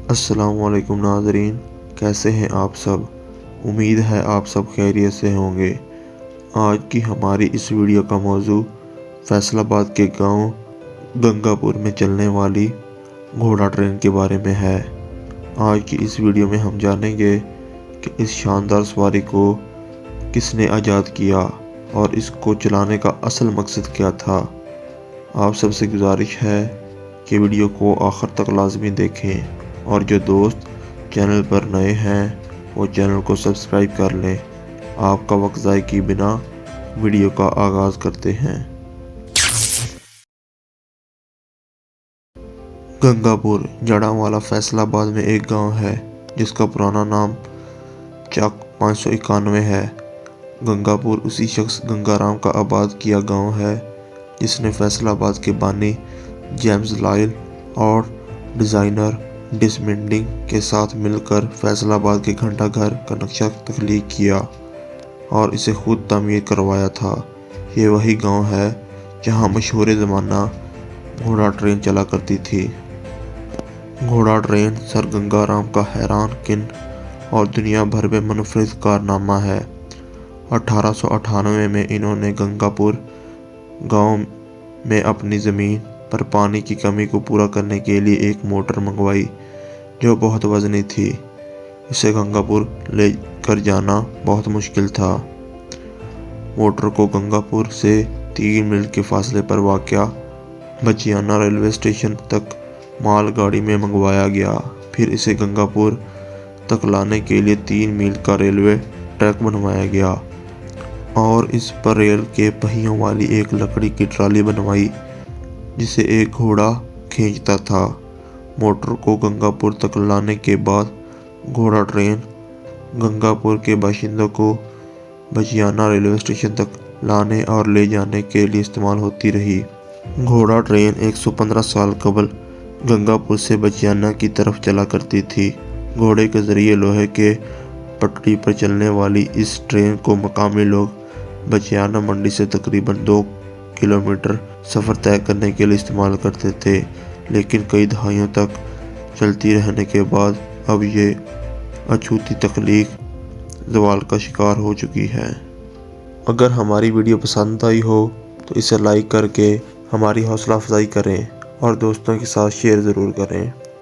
السلام علیکم ناظرین، کیسے ہیں آپ سب؟ امید ہے آپ سب خیریت سے ہوں گے۔ آج کی ہماری اس ویڈیو کا موضوع فیصل آباد کے گاؤں گنگا پور میں چلنے والی گھوڑا ٹرین کے بارے میں ہے۔ آج کی اس ویڈیو میں ہم جانیں گے کہ اس شاندار سواری کو کس نے ایجاد کیا اور اس کو چلانے کا اصل مقصد کیا تھا۔ آپ سب سے گزارش ہے کہ ویڈیو کو آخر تک لازمی دیکھیں، اور جو دوست چینل پر نئے ہیں وہ چینل کو سبسکرائب کر لیں۔ آپ کا وقت ضائع کیے بنا ویڈیو کا آغاز کرتے ہیں۔ گنگا پور جڑانوالہ فیصل آباد میں ایک گاؤں ہے جس کا پرانا نام چک 591 ہے۔ گنگا پور اسی شخص گنگا رام کا آباد کیا گاؤں ہے جس نے فیصل آباد کے بانی جیمز لائل اور ڈیزائنر ڈسمنڈنگ کے ساتھ مل کر فیصل آباد کے گھنٹہ گھر کا نقشہ تخلیق کیا اور اسے خود تعمیر کروایا تھا۔ یہ وہی گاؤں ہے جہاں مشہور زمانہ گھوڑا ٹرین چلا کرتی تھی۔ گھوڑا ٹرین سر گنگا رام کا حیران کن اور دنیا بھر میں منفرد کارنامہ ہے۔ 1898 میں انہوں نے گنگا پور گاؤں میں اپنی زمین پر پانی کی کمی کو پورا کرنے کے لیے ایک موٹر منگوائی جو بہت وزنی تھی۔ اسے گنگا پور لے کر جانا بہت مشکل تھا۔ موٹر کو گنگا پور سے 3 میل کے فاصلے پر واقع بچیانہ ریلوے اسٹیشن تک مال گاڑی میں منگوایا گیا۔ پھر اسے گنگا پور تک لانے کے لیے 3 میل کا ریلوے ٹریک بنوایا گیا اور اس پر ریل کے پہیوں والی ایک لکڑی کی ٹرالی بنوائی جسے ایک گھوڑا کھینچتا تھا۔ موٹر کو گنگا پور تک لانے کے بعد گھوڑا ٹرین گنگا پور کے باشندوں کو بچیانہ ریلوے اسٹیشن تک لانے اور لے جانے کے لیے استعمال ہوتی رہی۔ گھوڑا ٹرین 115 سال قبل گنگا پور سے بچیانہ کی طرف چلا کرتی تھی۔ گھوڑے کے ذریعے لوہے کے پٹری پر چلنے والی اس ٹرین کو مقامی لوگ بچیانہ منڈی سے تقریباً 2 کلومیٹر سفر طے کرنے کے لیے استعمال کرتے تھے، لیکن کئی دہائیوں تک چلتی رہنے کے بعد اب یہ اچھوتی تخلیق زوال کا شکار ہو چکی ہے۔ اگر ہماری ویڈیو پسند آئی ہو تو اسے لائک کر کے ہماری حوصلہ افزائی کریں اور دوستوں کے ساتھ شیئر ضرور کریں۔